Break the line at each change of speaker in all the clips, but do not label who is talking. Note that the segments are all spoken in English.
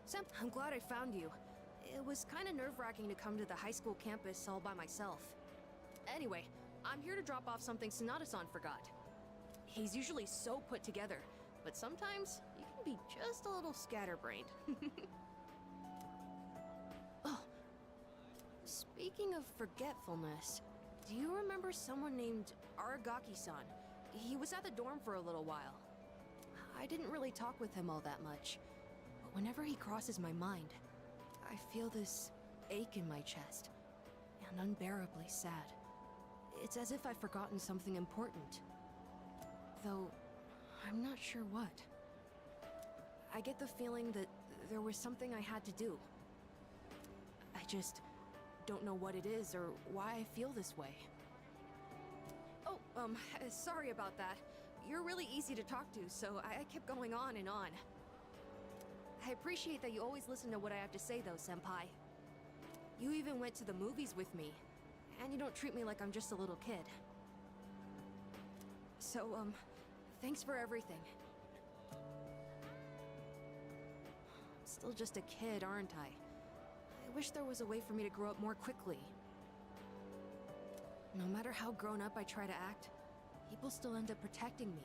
Sam, I'm glad I found you. It was kind of nerve-wracking to come to the high school campus all by myself. Anyway, I'm here to drop off something Sonata-san forgot. He's usually so put together, but sometimes you can be just a little scatterbrained. Oh, speaking of forgetfulness, do you remember someone named Aragaki-san? He was at the dorm for a little while. I didn't really talk with him all that much, but whenever he crosses my mind, I feel this ache in my chest, and unbearably sad. It's as if I've forgotten something important. Though, I'm not sure what. I get the feeling that there was something I had to do. I just don't know what it is or why I feel this way. Oh, sorry about that. You're really easy to talk to, so I kept going on and on. I appreciate that you always listen to what I have to say, though, Senpai. You even went to the movies with me, and you don't treat me like I'm just a little kid. So, thanks for everything. I'm still just a kid, aren't I? I wish there was a way for me to grow up more quickly. No matter how grown up I try to act, people still end up protecting me.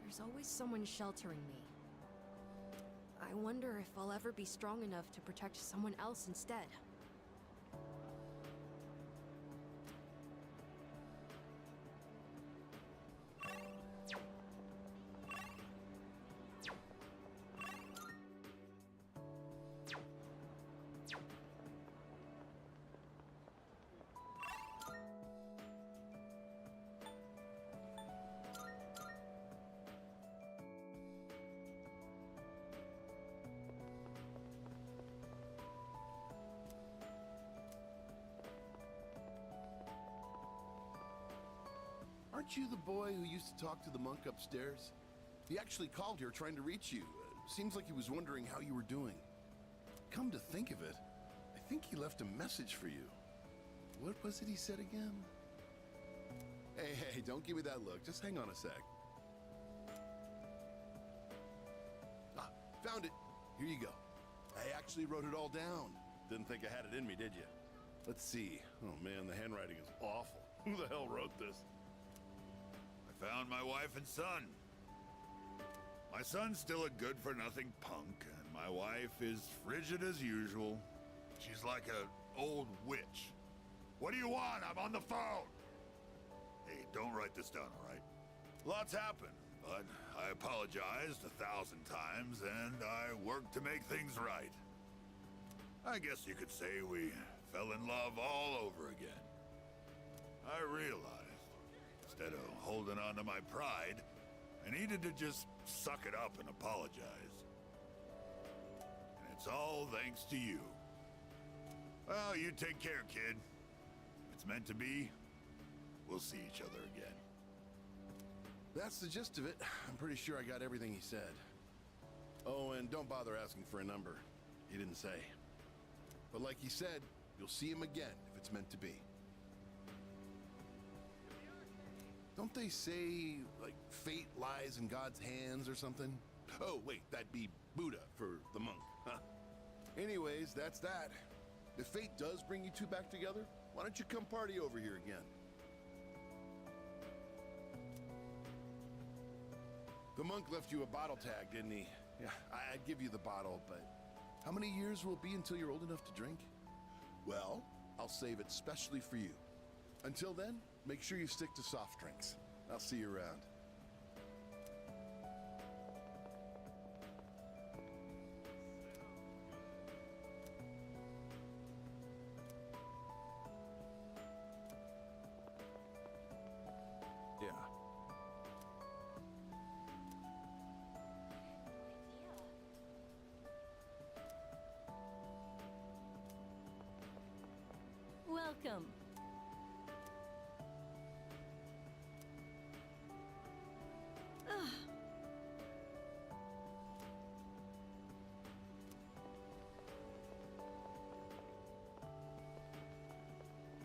There's always someone sheltering me. I wonder if I'll ever be strong enough to protect someone else instead.
Aren't you the boy who used to talk to the monk upstairs? He actually called here trying to reach you. Seems like he was wondering how you were doing. Come to think of it, I think he left a message for you. What was it he said again? Hey, don't give me that look. Just hang on a sec. Ah, found it. Here you go. I actually wrote it all down. Didn't think I had it in me, did you? Let's see. Oh man, the handwriting is awful. Who the hell wrote this?
Found my wife and son. My son's still a good-for-nothing punk, and my wife is frigid as usual. She's like an old witch. What do you want? I'm on the phone! Hey, don't write this down, all right? Lots happened, but I apologized 1,000 times, and I worked to make things right. I guess you could say we fell in love all over again. I realized, instead of holding on to my pride, I needed to just suck it up and apologize. And it's all thanks to you. Well, you take care, kid. If it's meant to be, we'll see each other again.
That's the gist of it. I'm pretty sure I got everything he said. Oh, and don't bother asking for a number. He didn't say. But like he said, you'll see him again if it's meant to be. Don't they say, like, fate lies in God's hands or something? Oh, wait, that'd be Buddha for the monk, huh? Anyways, that's that. If fate does bring you two back together, why don't you come party over here again? The monk left you a bottle tag, didn't he? Yeah, I'd give you the bottle, but how many years will it be until you're old enough to drink? Well, I'll save it specially for you. Until then, make sure you stick to soft drinks. I'll see you around. Yeah.
Welcome.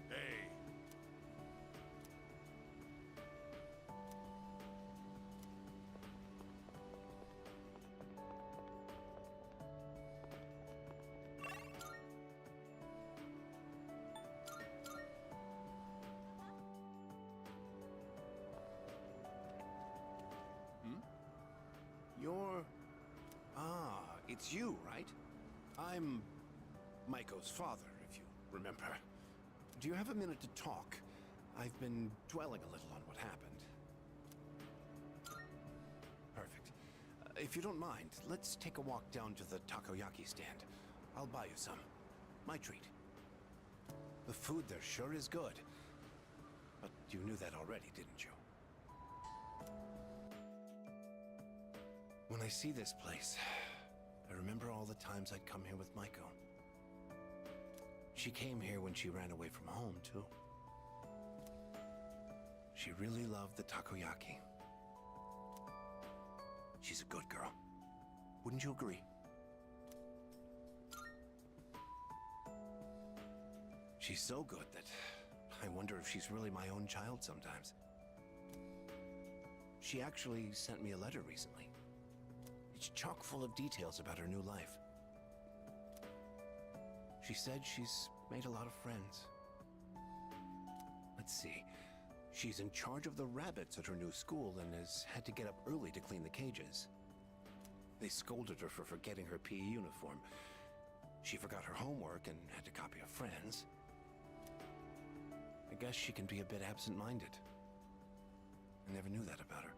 Hey.
It's you, right? I'm Maiko's father, if you remember. Do you have a minute to talk? I've been dwelling a little on what happened. Perfect. If you don't mind, let's take a walk down to the takoyaki stand. I'll buy you some. My treat. The food there sure is good. But you knew that already, didn't you? When I see this place, I remember all the times I'd come here with Maiko. She came here when she ran away from home, too. She really loved the takoyaki. She's a good girl. Wouldn't you agree? She's so good that I wonder if she's really my own child sometimes. She actually sent me a letter recently. It's chock full of details about her new life. She said she's made a lot of friends. Let's see. She's in charge of the rabbits at her new school and has had to get up early to clean the cages. They scolded her for forgetting her PE uniform. She forgot her homework and had to copy a friend's. I guess she can be a bit absent-minded. I never knew that about her.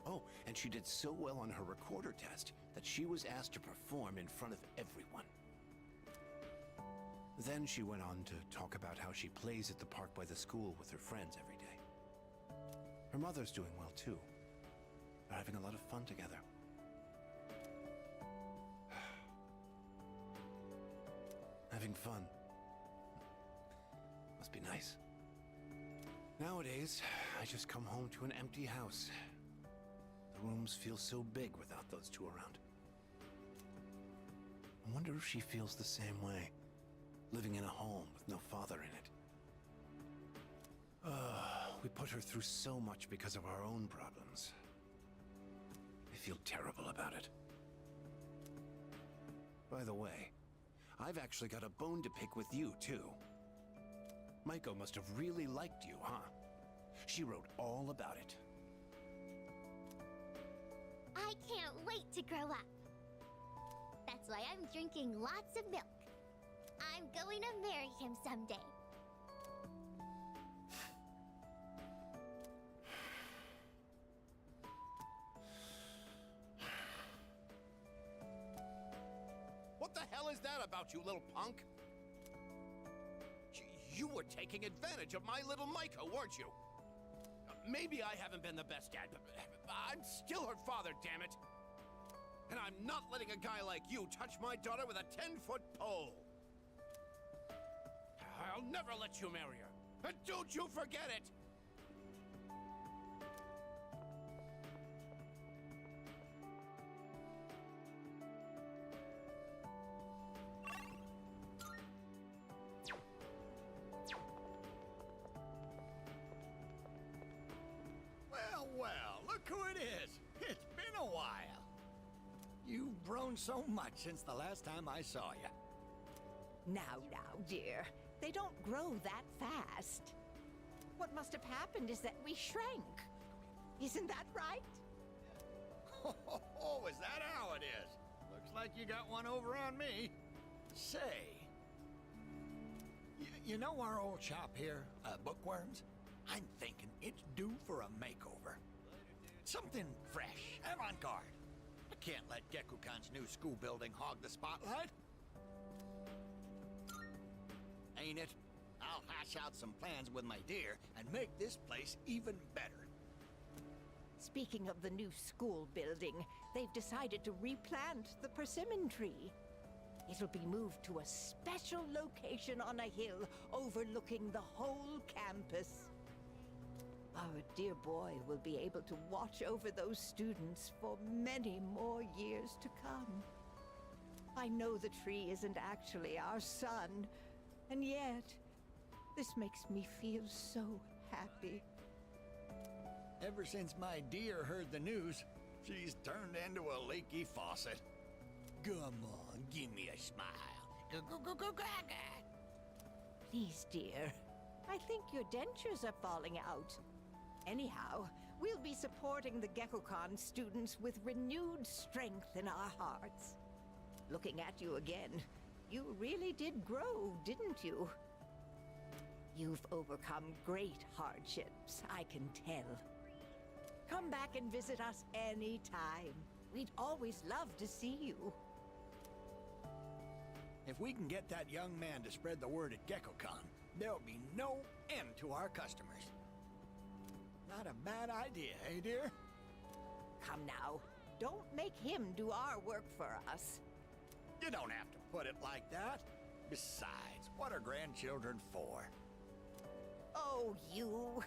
Oh, and she did so well on her recorder test that she was asked to perform in front of everyone. Then she went on to talk about how she plays at the park by the school with her friends every day. Her mother's doing well, too. They're having a lot of fun together. Having fun. Must be nice. Nowadays, I just come home to an empty house. The rooms feel so big without those two around. I wonder if she feels the same way, living in a home with no father in it. We put her through so much because of our own problems. I feel terrible about it. By the way, I've actually got a bone to pick with you, too. Maiko must have really liked you, huh? She wrote all about it.
I can't wait to grow up. That's why I'm drinking lots of milk. I'm going to marry him someday.
What the hell is that about, you little punk? You were taking advantage of my little Maiko, weren't you? Maybe I haven't been the best dad, but I'm still her father, damn it! And I'm not letting a guy like you touch my daughter with a 10-foot pole! I'll never let you marry her, and don't you forget it!
Well, look who it is. It's been a while. You've grown so much since the last time I saw you.
Now, dear. They don't grow that fast. What must have happened is that we shrank. Isn't that right?
Oh, is that how it is? Looks like you got one over on me. Say, you know our old shop here, Bookworms? I'm thinking it's due for a makeover. Something fresh, avant-garde. I can't let Gekukan's new school building hog the spotlight. Ain't it? I'll hash out some plans with my dear and make this place even better.
Speaking of the new school building, they've decided to replant the persimmon tree. It'll be moved to a special location on a hill overlooking the whole campus. Our dear boy will be able to watch over those students for many more years to come. I know the tree isn't actually our son, and yet, this makes me feel so happy.
Ever since my dear heard the news, she's turned into a leaky faucet. Come on, give me a smile. Go.
Please, dear. I think your dentures are falling out. Anyhow, we'll be supporting the GeckoCon students with renewed strength in our hearts. Looking at you again, you really did grow, didn't you? You've overcome great hardships, I can tell. Come back and visit us anytime. We'd always love to see you.
If we can get that young man to spread the word at GeckoCon, there'll be no end to our customers. Not a bad idea, eh, dear?
Come now, don't make him do our work for us.
You don't have to put it like that. Besides, what are grandchildren for?
Oh, you.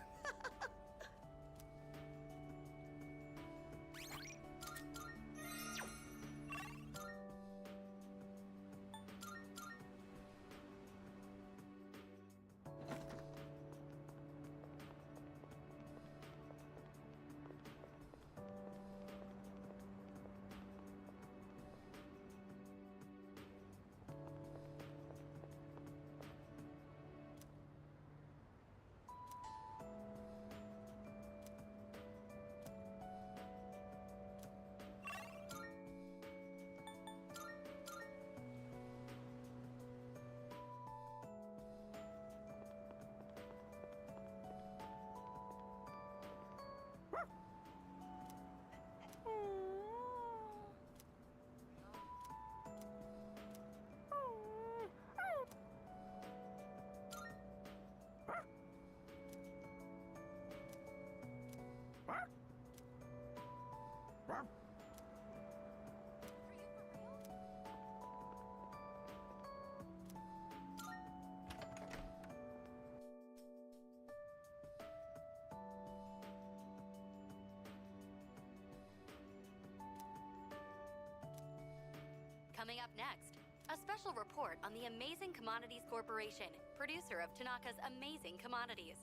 Coming up next, a special report on the Amazing Commodities Corporation, producer of Tanaka's Amazing Commodities.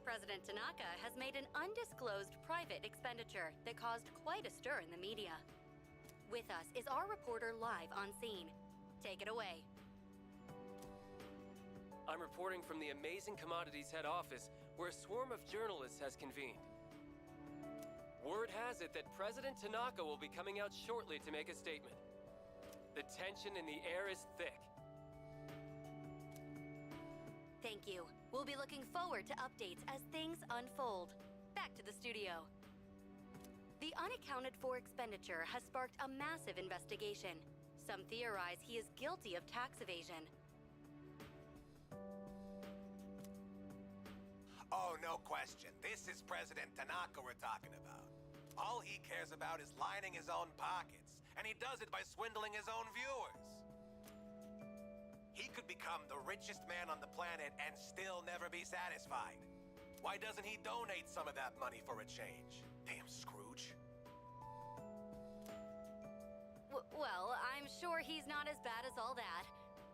President Tanaka has made an undisclosed private expenditure that caused quite a stir in the media. With us is our reporter live on scene. Take it away.
I'm reporting from the Amazing Commodities head office, where a swarm of journalists has convened. Word has it that President Tanaka will be coming out shortly to make a statement. The tension in the air is thick.
Thank you. We'll be looking forward to updates as things unfold. Back to the studio. The unaccounted for expenditure has sparked a massive investigation. Some theorize he is guilty of tax evasion.
Oh, no question. This is President Tanaka we're talking about. All he cares about is lining his own pockets, and he does it by swindling his own viewers. He could become the richest man on the planet and still never be satisfied. Why doesn't he donate some of that money for a change? Damn Scrooge.
Well, I'm sure he's not as bad as all that.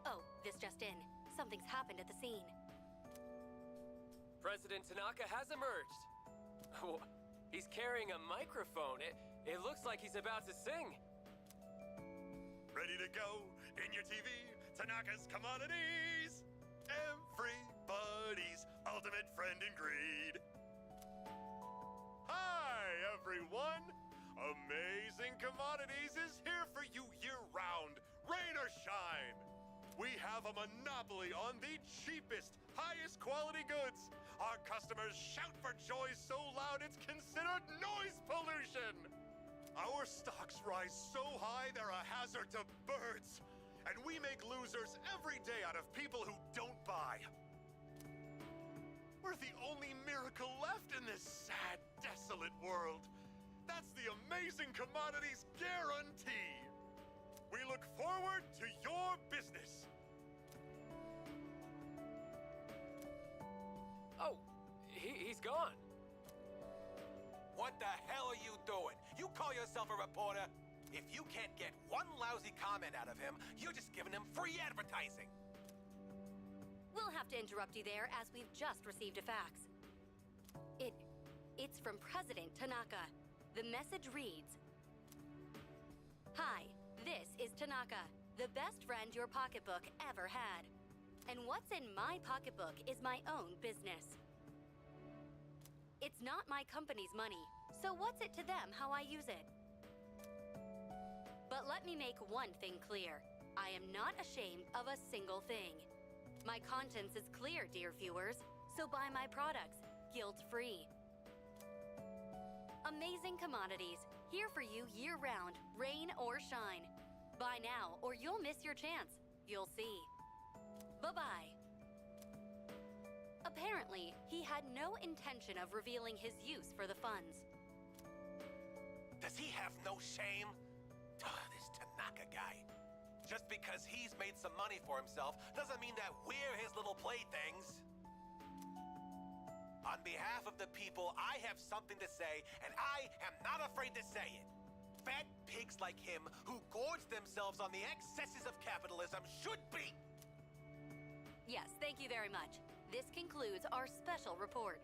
Oh, this just in. Something's happened at the scene.
President Tanaka has emerged. He's carrying a microphone. It looks like he's about to sing.
Ready to go in your TV? Tanaka's Commodities! Everybody's ultimate friend in greed. Hi, everyone! Amazing Commodities is here for you year-round, rain or shine. We have a monopoly on the cheapest, highest quality goods. Our customers shout for joy so loud it's considered noise pollution. Our stocks rise so high they're a hazard to birds. And we make losers every day out of people who don't buy. We're the only miracle left in this sad, desolate world. That's the Amazing Commodities guarantee. We look forward to your business.
Oh, he's gone.
What the hell are you doing? You call yourself a reporter? If you can't get one lousy comment out of him, you're just giving him free advertising.
We'll have to interrupt you there as we've just received a fax. It's from President Tanaka. The message reads, "Hi, this is Tanaka, the best friend your pocketbook ever had. And what's in my pocketbook is my own business. It's not my company's money, so what's it to them how I use it? But let me make one thing clear. I am not ashamed of a single thing. My conscience is clear, dear viewers, so buy my products, guilt-free. Amazing Commodities, here for you year-round, rain or shine. Buy now, or you'll miss your chance. You'll see. Bye-bye. Apparently, he had no intention of revealing his use for the funds.
Does he have no shame? This Tanaka guy. Just because he's made some money for himself doesn't mean that we're his little playthings. On behalf of the people, I have something to say, and I am not afraid to say it. Fat pigs like him who gorge themselves on the excesses of capitalism should be...
Yes, thank you very much. This concludes our special report.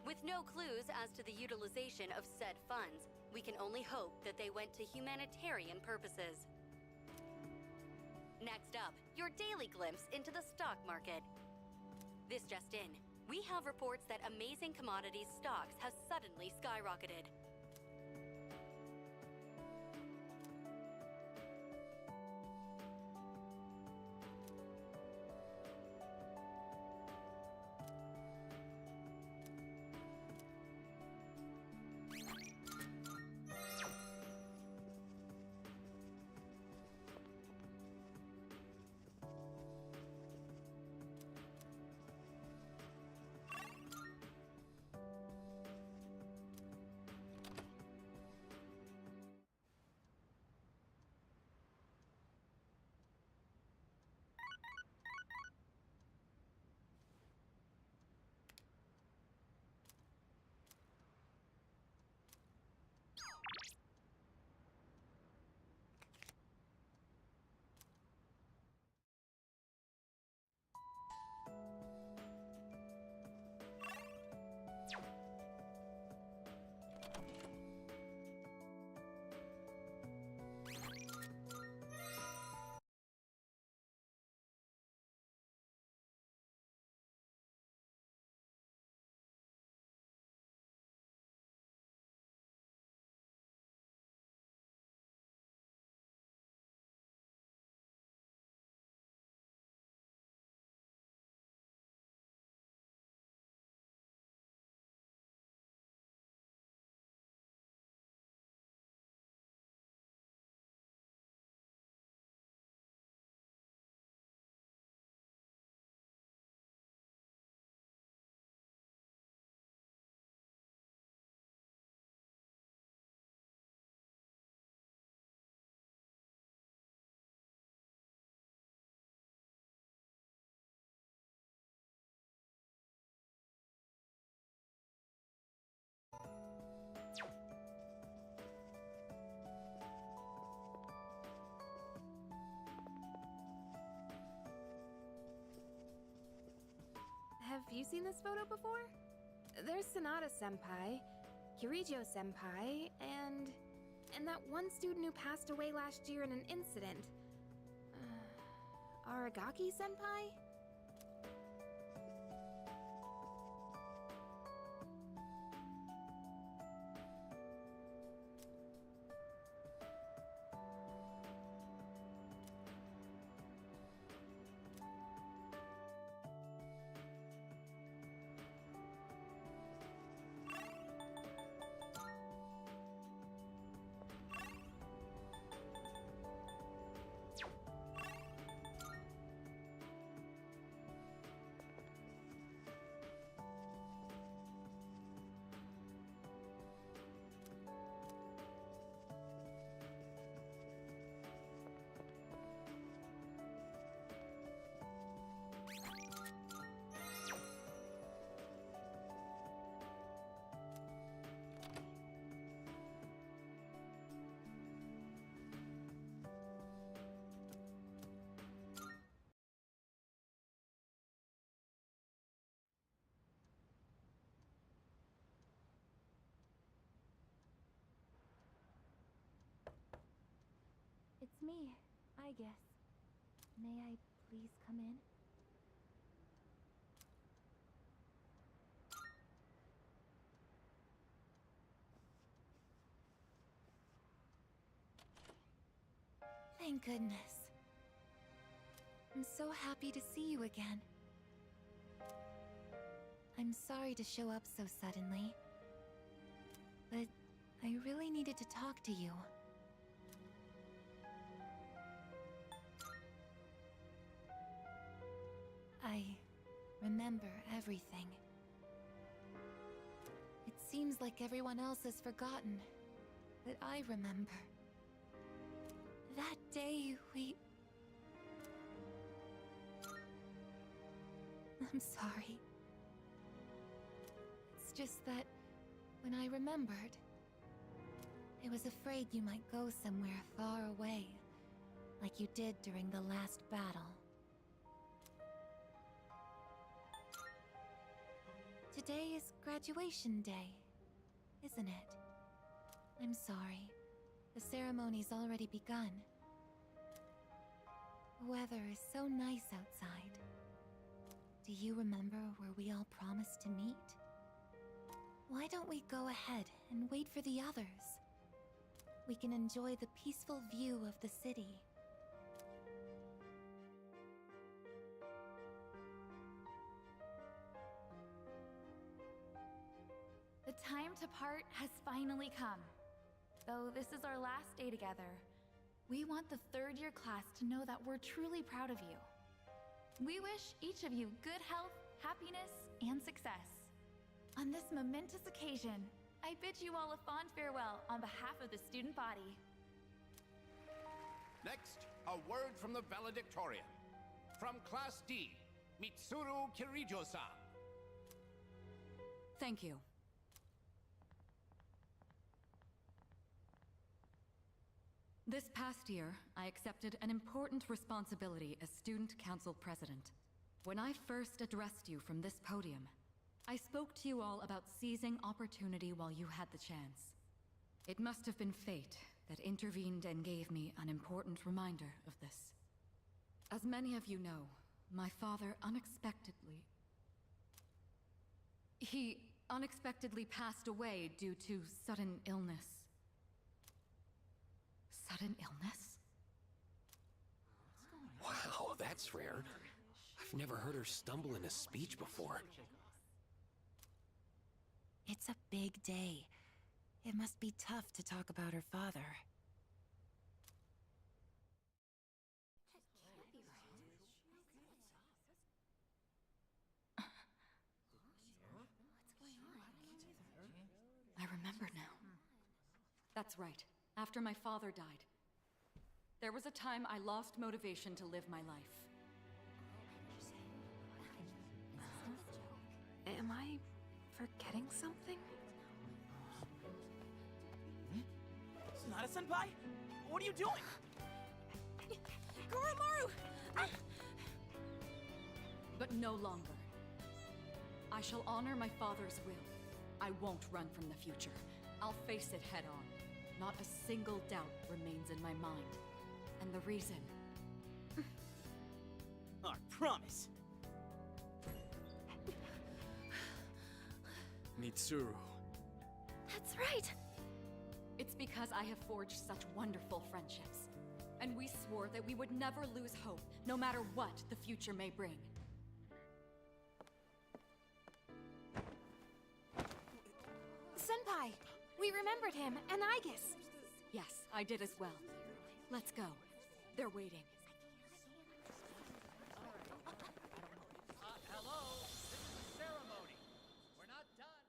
With no clues as to the utilization of said funds, we can only hope that they went to humanitarian purposes. Next up, your daily glimpse into the stock market. This just in. We have reports that Amazing Commodities stocks have suddenly skyrocketed.
Have you seen this photo before? There's Sanada-senpai, Kirijo-senpai, and that one student who passed away last year in an incident. Aragaki-senpai?
It's me, I guess. May I please come in? Thank goodness. I'm so happy to see you again. I'm sorry to show up so suddenly, but I really needed to talk to you. I remember everything. It seems like everyone else has forgotten, but I remember. That day I'm sorry. It's just that when I remembered, I was afraid you might go somewhere far away, like you did during the last battle. Today is graduation day, isn't it? I'm sorry. The ceremony's already begun. The weather is so nice outside. Do you remember where we all promised to meet? Why don't we go ahead and wait for the others? We can enjoy the peaceful view of the city.
The time to part has finally come. Though this is our last day together, we want the third-year class to know that we're truly proud of you. We wish each of you good health, happiness, and success. On this momentous occasion, I bid you all a fond farewell on behalf of the student body.
Next, a word from the valedictorian. From Class D, Mitsuru Kirijo-san.
Thank you. This past year, I accepted an important responsibility as Student Council President. When I first addressed you from this podium, I spoke to you all about seizing opportunity while you had the chance. It must have been fate that intervened and gave me an important reminder of this. As many of you know, my father He unexpectedly passed away due to sudden illness. Sudden illness?
Wow, that's rare. I've never heard her stumble in a speech before.
It's a big day. It must be tough to talk about her father.
I remember now. That's right. After my father died, there was a time I lost motivation to live my life.
Am I forgetting something?
Sonata-senpai? What are you doing?
Goromaru!
But no longer. I shall honor my father's will. I won't run from the future. I'll face it head on. Not a single doubt remains in my mind. And the reason...
I promise.
Mitsuru.
That's right!
It's because I have forged such wonderful friendships. And we swore that we would never lose hope, no matter what the future may bring.
Senpai! We remembered him, and Aigis!
Yes, I did as well. Let's go. They're waiting.
Hello, this is the ceremony. We're not done.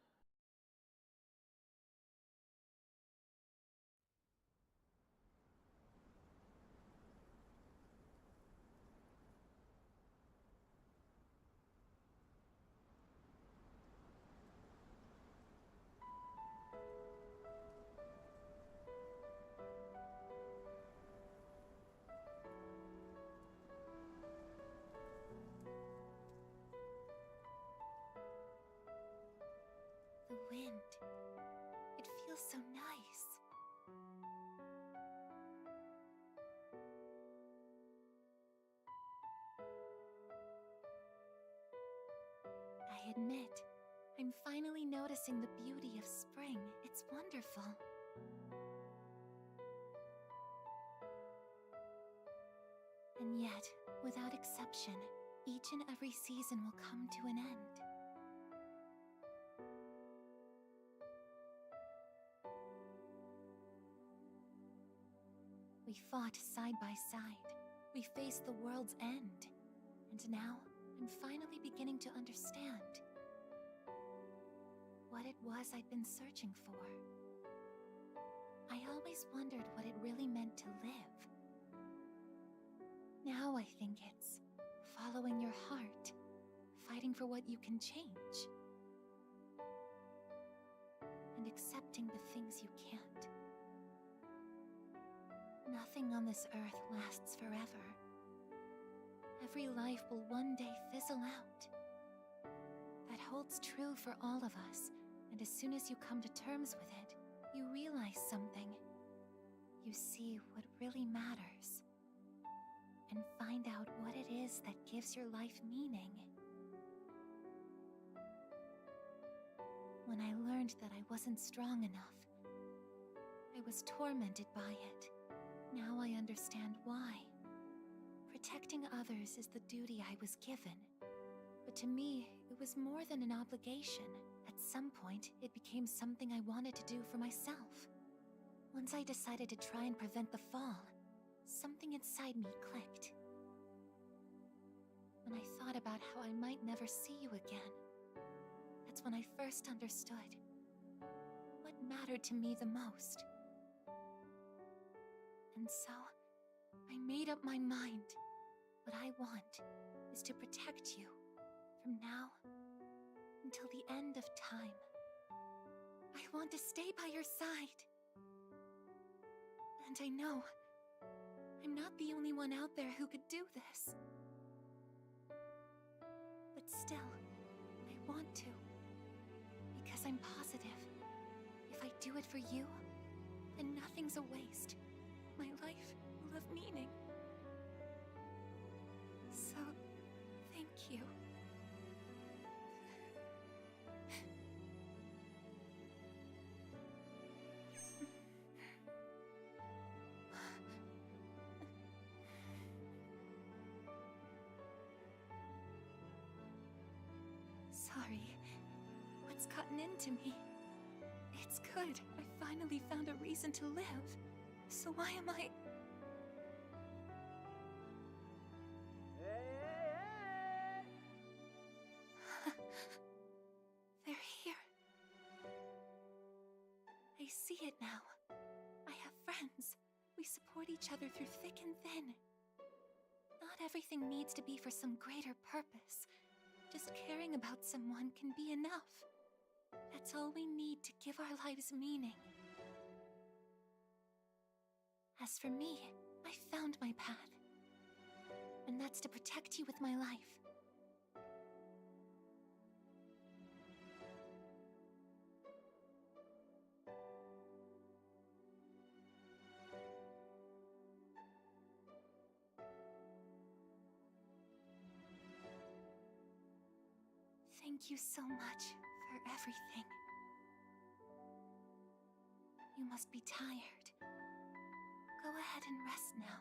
The wind. It feels so nice. I admit, I'm finally noticing the beauty of spring. It's wonderful. And yet, without exception, each and every season will come to an end. We fought side by side. We faced the world's end. And now, I'm finally beginning to understand what it was I'd been searching for. I always wondered what it really meant to live. Now I think it's following your heart, fighting for what you can change, and accepting the things you can't. Nothing on this earth lasts forever. Every life will one day fizzle out. That holds true for all of us, and as soon as you come to terms with it, you realize something. You see what really matters, and find out what it is that gives your life meaning. When I learned that I wasn't strong enough, I was tormented by it. Now I understand why. Protecting others is the duty I was given. But to me, it was more than an obligation. At some point, it became something I wanted to do for myself. Once I decided to try and prevent the fall, something inside me clicked. When I thought about how I might never see you again, that's when I first understood what mattered to me the most. And so, I made up my mind. What I want is to protect you from now until the end of time. I want to stay by your side. And I know I'm not the only one out there who could do this. But still, I want to. Because I'm positive, if I do it for you, then nothing's a waste. My life will have meaning. So, thank you. Sorry. What's gotten into me? It's good. I finally found a reason to live. So why am I... They're here. I see it now. I have friends. We support each other through thick and thin. Not everything needs to be for some greater purpose. Just caring about someone can be enough. That's all we need to give our lives meaning. As for me, I found my path. And that's to protect you with my life. Thank you so much for everything. You must be tired. Go ahead and rest now.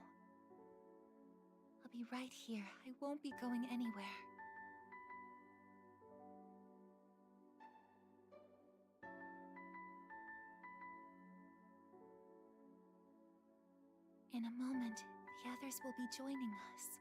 I'll be right here. I won't be going anywhere. In a moment, the others will be joining us.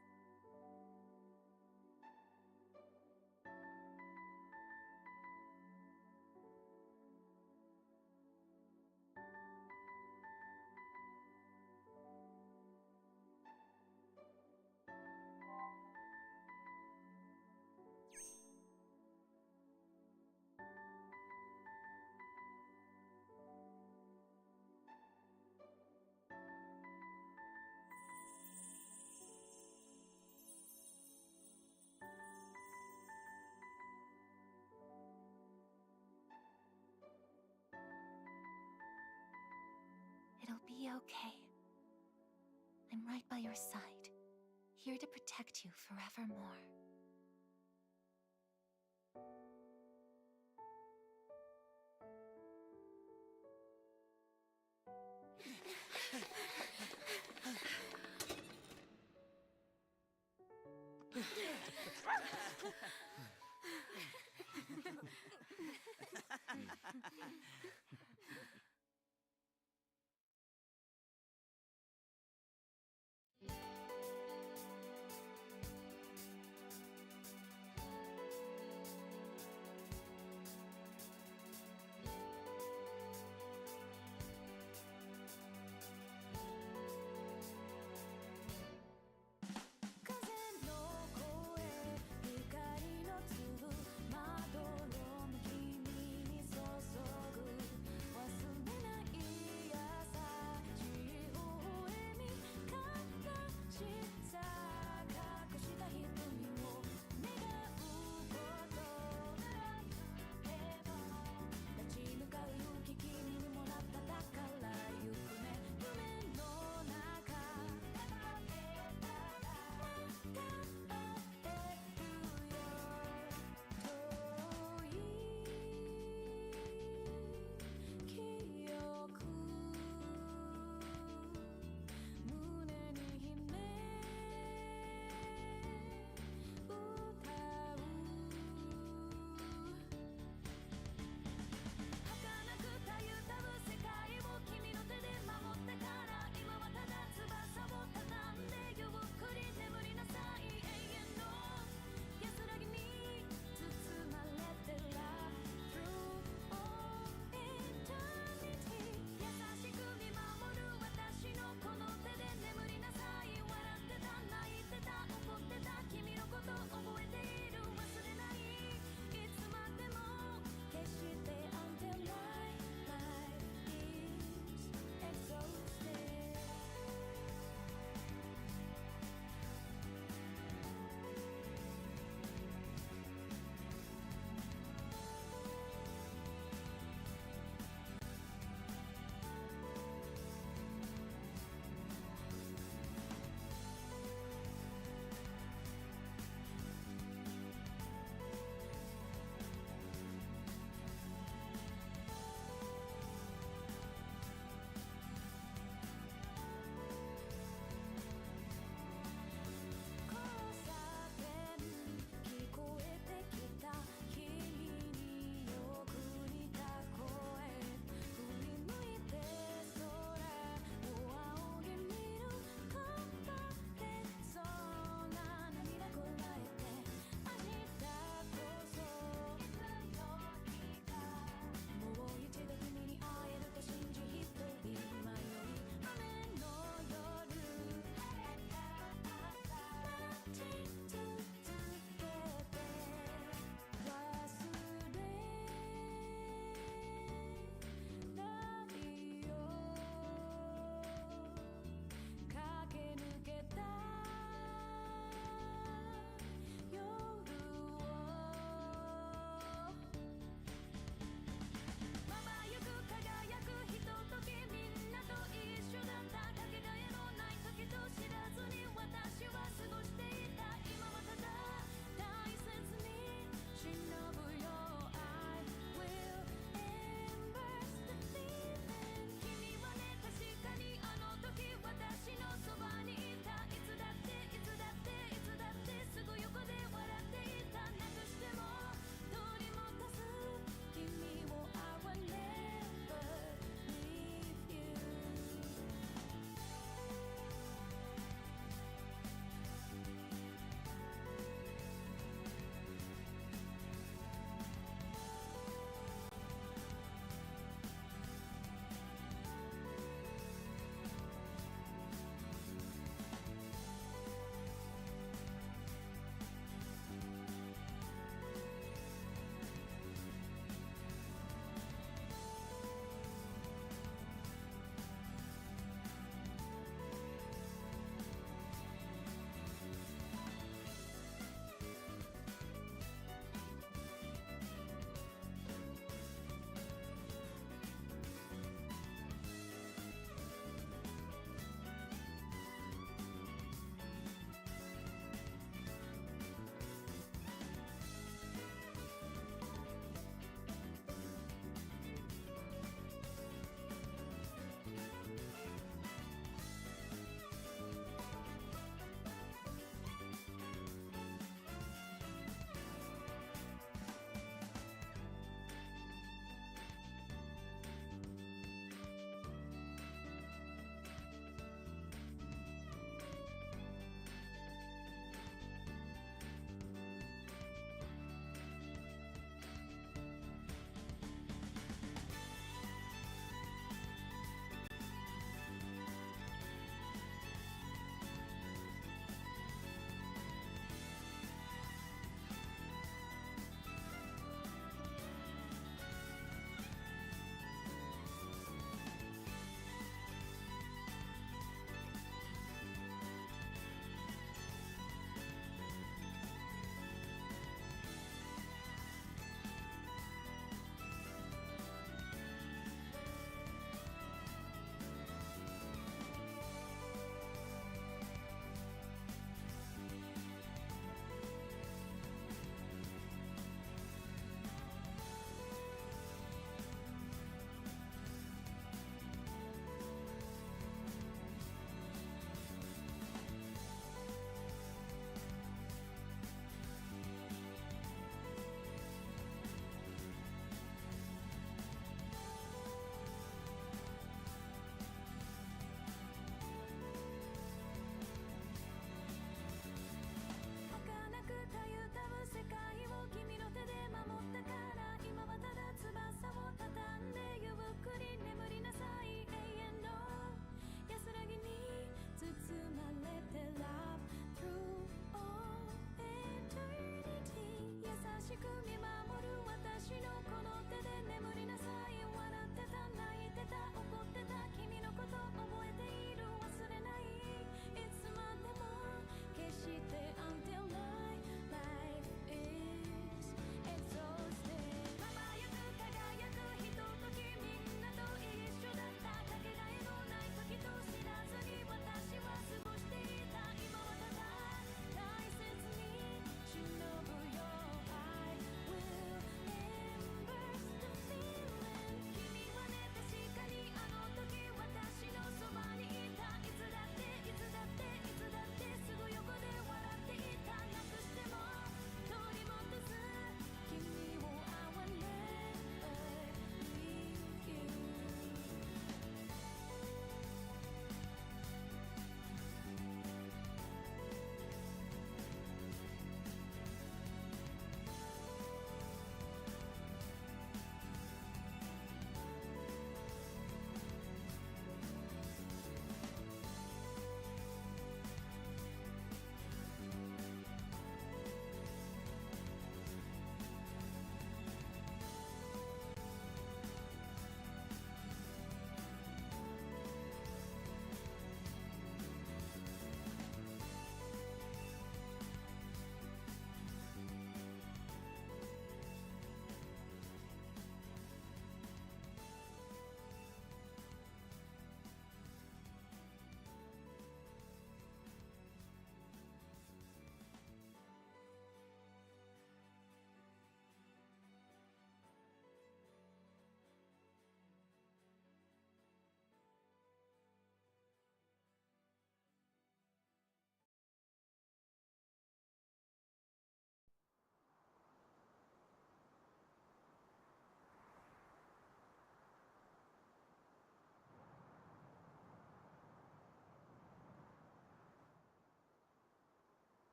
It'll be okay. I'm right by your side, here to protect you forevermore.
風の声光の